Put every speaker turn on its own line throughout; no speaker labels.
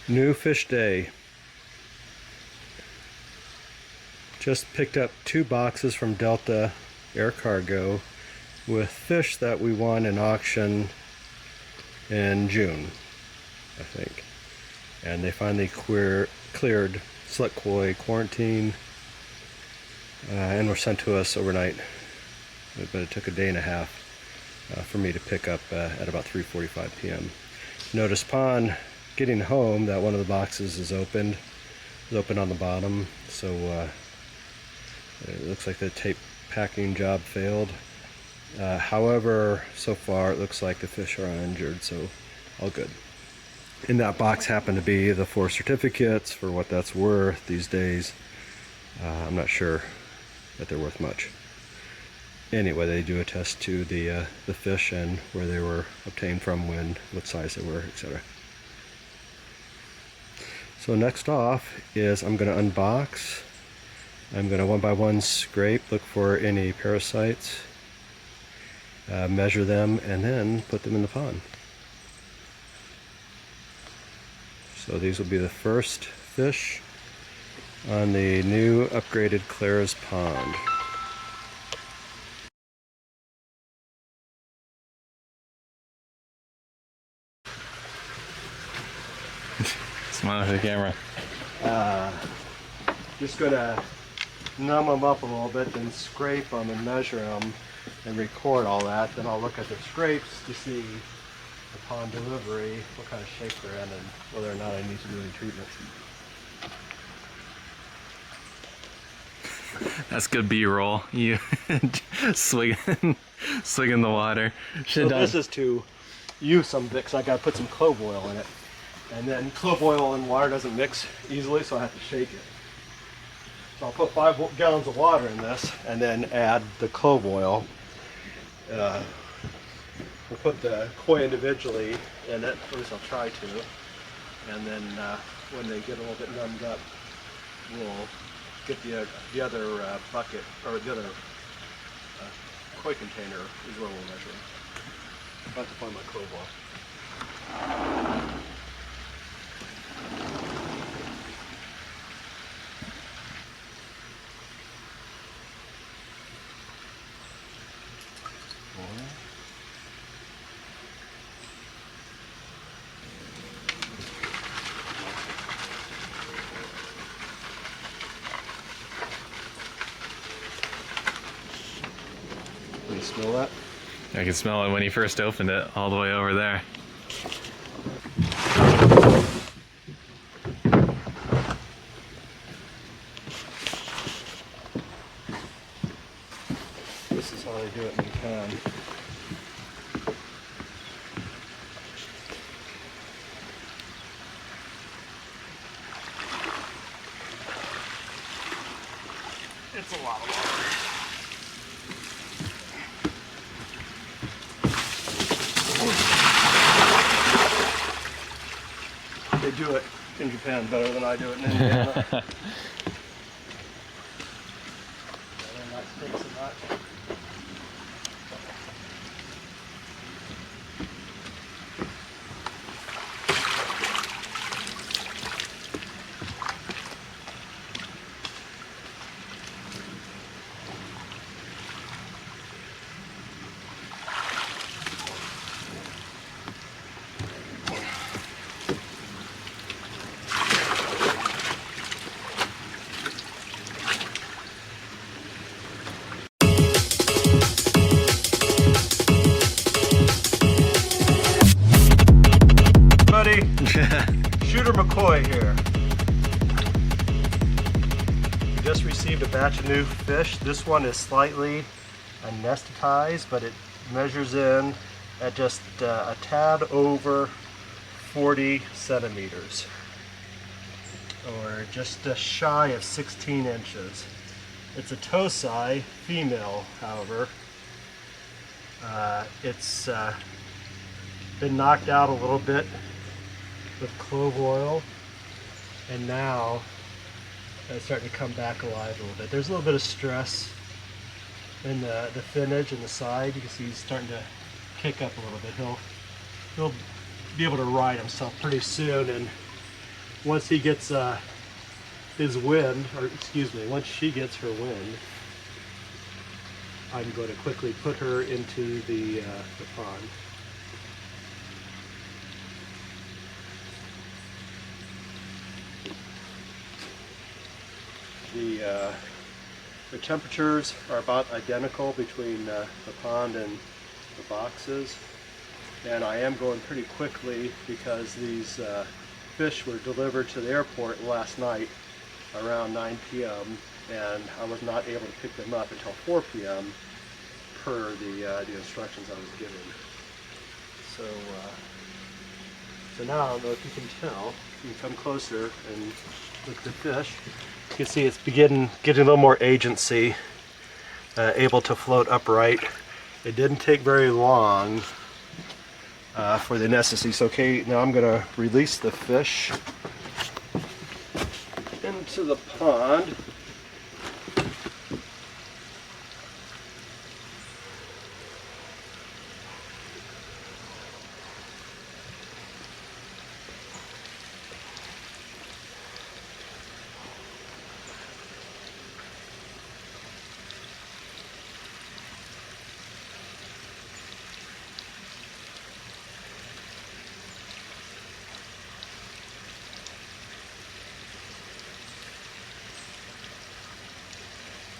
New fish day. Just picked up 2 boxes from Delta Air Cargo with fish that we won in auction in June, I think. And they finally cleared select koi quarantine and were sent to us overnight. But it took a day and a half for me to pick up at about 3:45 p.m. Noticed upon getting home that one of the boxes is opened. It's open on the bottom, so it looks like the tape packing job failed. However, so far it looks like the fish are uninjured, so all good. In that box happened to be the 4 certificates. For what that's worth these days, I'm not sure that they're worth much. Anyway, they do attest to the fish and where they were obtained from, when, what size they were, etc. So next off is I'm going to unbox. I'm going to one by one scrape, look for any parasites, measure them, and then put them in the pond. So these will be the first fish on the new upgraded Clare's pond.
Smile for the camera.
Just gonna numb them up a little bit, then scrape them and measure them and record all that. Then I'll look at the scrapes to see upon delivery what kind of shape they're in and whether or not I need to do any treatment.
That's good B-roll. You swigging the water.
So this is to use some because I gotta put some clove oil in it. And then clove oil and water doesn't mix easily, so I have to shake it. So I'll put 5 gallons of water in this and then add the clove oil. We'll put the koi individually in it, at least I'll try to. And then when they get a little bit numbed up, we'll get the other bucket, or the other koi container is where we'll measure them. I'm about to find my clove oil. Can you smell that?
I can smell it when he first opened it, all the way over there.
This is how they do it in Japan. It's a lot of water. They do it in Japan better than I do it in Indiana. They're not sticks and nuts. Shooter McCoy here. We just received a batch of new fish. This one is slightly anesthetized, but it measures in at just a tad over 40 centimeters, or just shy of 16 inches. It's a tosai, female, however. It's been knocked out a little bit with clove oil, and now it's starting to come back alive a little bit. There's a little bit of stress in the finnage and the side. You can see he's starting to kick up a little bit. He'll be able to ride himself pretty soon, and once he gets his wind, or excuse me, once she gets her wind, I'm going to quickly put her into the pond. The temperatures are about identical between the pond and the boxes, and I am going pretty quickly because these fish were delivered to the airport last night around 9 p.m. and I was not able to pick them up until 4 p.m. per the instructions I was given. So, so now I don't know if you can tell. You can come closer and look at the fish. You can see it's getting a little more agency, able to float upright. It didn't take very long for the necessities. Okay, now I'm going to release the fish into the pond.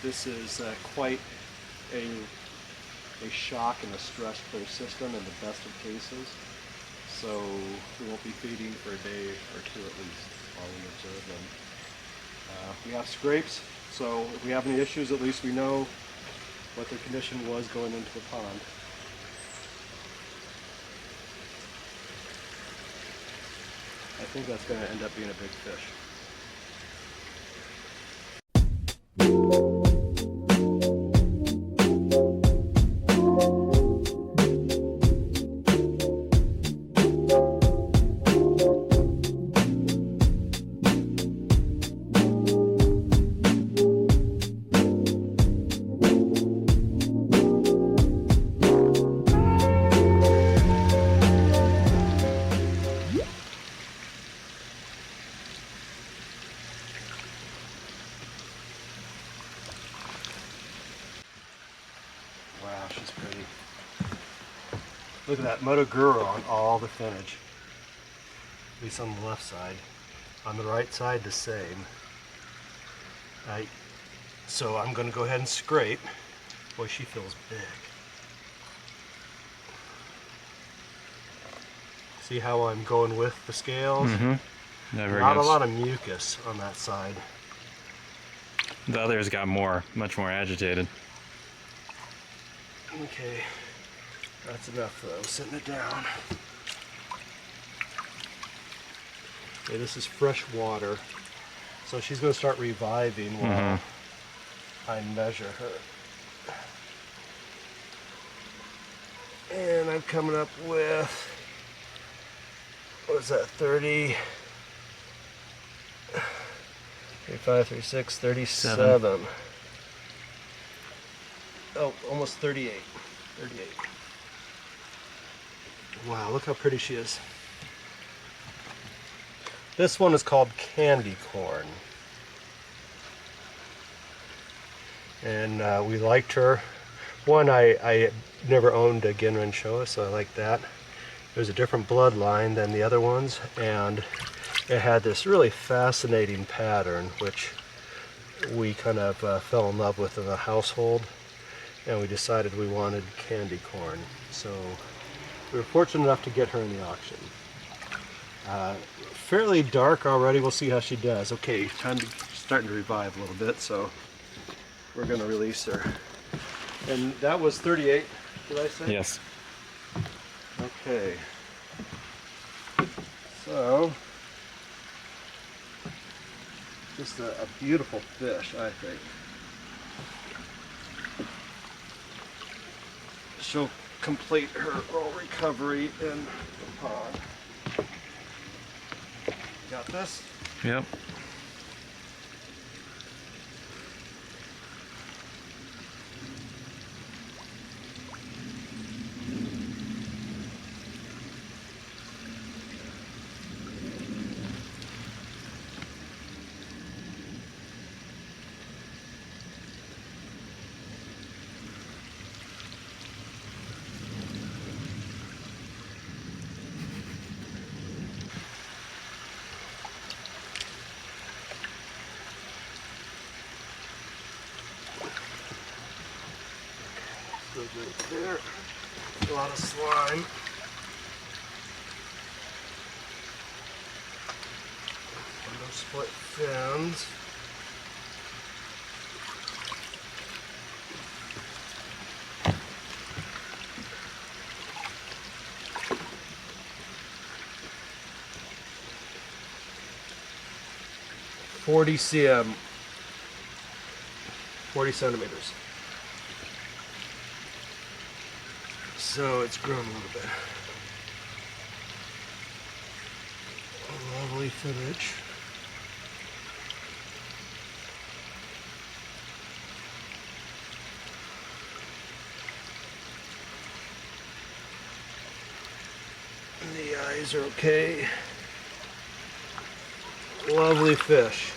This is quite a shock and a stress for the system in the best of cases. So we won't be feeding for a day or two at least while we observe them. We have scrapes, so if we have any issues, at least we know what the condition was going into the pond. I think that's going to end up being a big fish. Wow, she's pretty. Look at that Motoguro on all the finnage. At least on the left side. On the right side, the same. So I'm going to go ahead and scrape. Boy, she feels big. See how I'm going with the scales?
Mm-hmm.
Not a lot of mucus on that side.
The others got much more agitated.
Okay, that's enough though, sitting it down. Okay, this is fresh water, so she's going to start reviving while I measure her. And I'm coming up with, what is that, 30, 35, 36, 37. Oh, almost 38. 38. Wow, look how pretty she is. This one is called candy corn. And we liked her. One, I never owned a Ginrin Showa, so I like that. It was a different bloodline than the other ones, and it had this really fascinating pattern, which we kind of fell in love with in the household. And we decided we wanted candy corn. So we were fortunate enough to get her in the auction. Fairly dark already, we'll see how she does. Okay, starting to revive a little bit, so we're gonna release her. And that was 38, did I say?
Yes.
Okay. So, just a beautiful fish, I think. She'll complete her roll recovery in the pond. Got this?
Yep.
right there. A lot of slime. Window split fins. "40 cm, 40 centimeters. So it's grown a little bit. A lovely finish. The eyes are okay. Lovely fish.